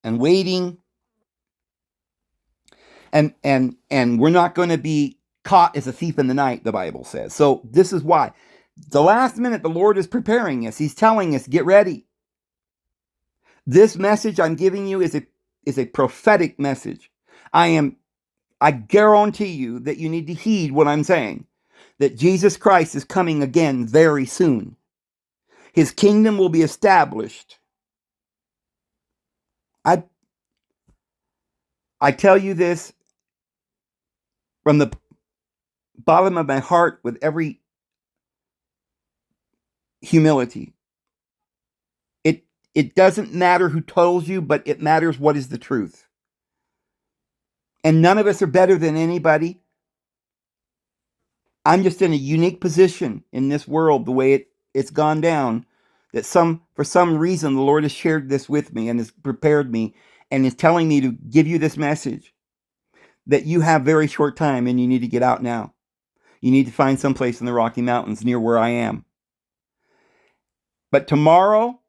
C: and waiting. And we're not going to be caught as a thief in the night, the Bible says. So this is why. The last minute, the Lord is preparing us. He's telling us, get ready. This message I'm giving you is a prophetic message. I guarantee you that you need to heed what I'm saying. That Jesus Christ is coming again very soon. His kingdom will be established. I tell you this from the bottom of my heart with every humility. It doesn't matter who tells you, but it matters what is the truth. And none of us are better than anybody. I'm just in a unique position in this world, the way it's gone down, that for some reason the Lord has shared this with me and has prepared me and is telling me to give you this message that you have very short time and you need to get out now. You need to find some place in the Rocky Mountains near where I am. But tomorrow,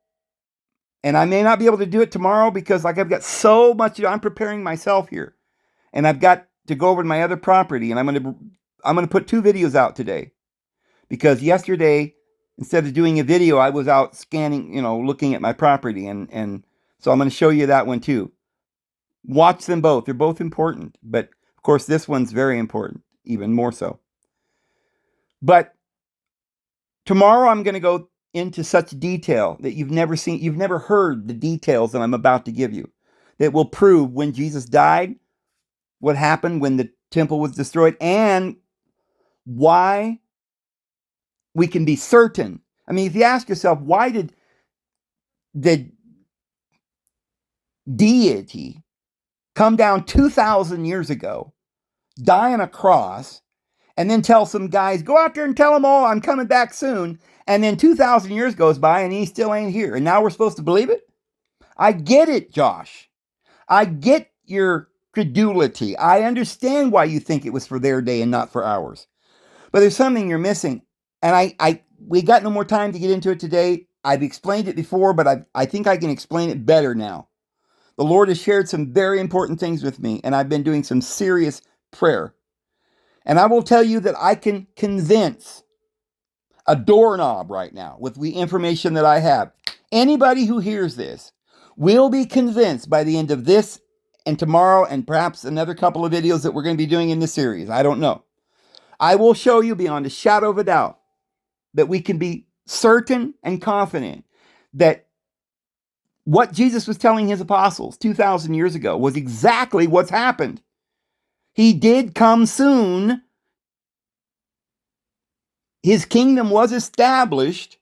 C: and I may not be able to do it tomorrow because I've got so much, I'm preparing myself here. And I've got to go over to my other property, and I'm going to put 2 videos out today. Because yesterday, instead of doing a video, I was out scanning, looking at my property. And so I'm going to show you that one too. Watch them both. They're both important. But of course, this one's very important, even more so. But tomorrow I'm going to go into such detail that you've never heard the details that I'm about to give you, that will prove when Jesus died, what happened when the temple was destroyed, and why we can be certain. I mean, if you ask yourself, why did the deity come down 2,000 years ago, die on a cross, and then tell some guys, go out there and tell them all I'm coming back soon, and then 2,000 years goes by and he still ain't here, and now we're supposed to believe it? I get it, Josh. I get your credulity. I understand why you think it was for their day and not for ours. But there's something you're missing. And we got no more time to get into it today. I've explained it before, but I think I can explain it better now. The Lord has shared some very important things with me, and I've been doing some serious prayer. And I will tell you that I can convince a doorknob right now with the information that I have. Anybody who hears this will be convinced by the end of this and tomorrow and perhaps another couple of videos that we're going to be doing in this series. I don't know. I will show you beyond a shadow of a doubt that we can be certain and confident that what Jesus was telling his apostles 2,000 years ago was exactly what's happened. He did come soon. His kingdom was established,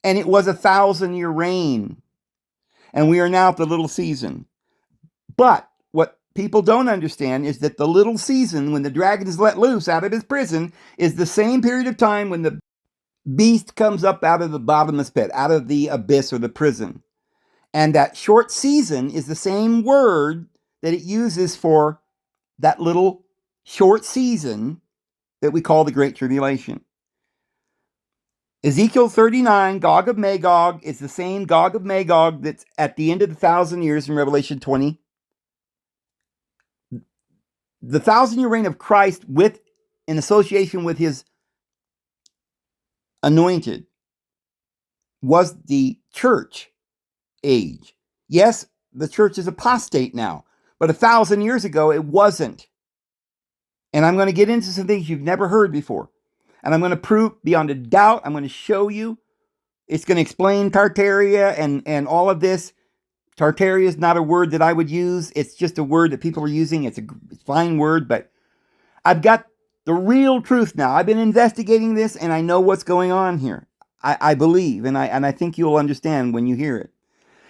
C: and it was a 1,000-year reign. And we are now at the little season. But what people don't understand is that the little season, when the dragon is let loose out of his prison, is the same period of time when the beast comes up out of the bottomless pit, out of the abyss or the prison. And that short season is the same word that it uses for that little short season that we call the Great Tribulation. Ezekiel 39, Gog of Magog, is the same Gog of Magog that's at the end of the 1,000 years in Revelation 20. The 1,000-year reign of Christ in association with his anointed was the church age. Yes, the church is apostate now, but 1,000 years ago it wasn't. And I'm going to get into some things you've never heard before. And I'm going to prove beyond a doubt, I'm going to show you. It's going to explain Tartaria and all of this. Tartaria is not a word that I would use. It's just a word that people are using. It's a fine word, but I've got the real truth now. I've been investigating this and I know what's going on here. I believe, and I think you'll understand when you hear it.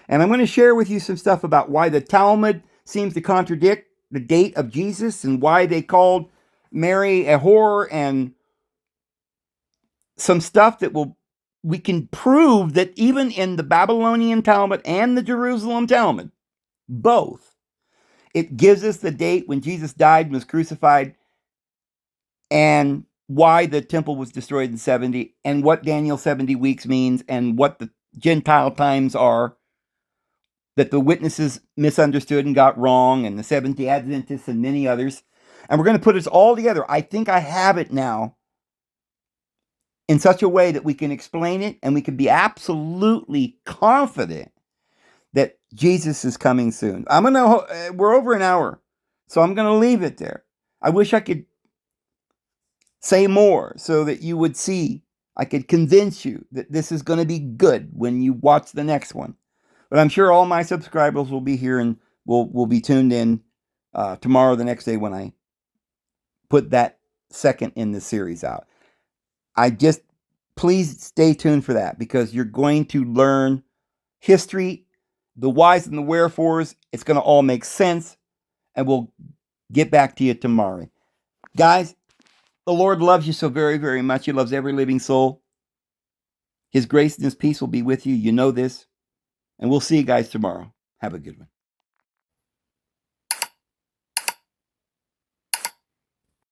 C: And I'm going to share with you some stuff about why the Talmud seems to contradict the date of Jesus and why they called Mary a whore, and some stuff that we can prove that even in the Babylonian Talmud and the Jerusalem Talmud, both, it gives us the date when Jesus died and was crucified, and why the temple was destroyed in 70, and what Daniel 70 weeks means, and what the Gentile times are that the witnesses misunderstood and got wrong, and the Seventh-day Adventists and many others. And we're going to put this all together. I think I have it now in such a way that we can explain it and we can be absolutely confident that Jesus is coming soon. We're over an hour, so I'm going to leave it there. I wish I could say more so that you would see, I could convince you that this is going to be good when you watch the next one. But I'm sure all my subscribers will be here and will be tuned in tomorrow, the next day, when I put that second in the series out. Please stay tuned for that, because you're going to learn history, the whys and the wherefores. It's going to all make sense, and we'll get back to you tomorrow. Guys, the Lord loves you so very, very much. He loves every living soul. His grace and his peace will be with you. You know this. And we'll see you guys tomorrow. Have a good one.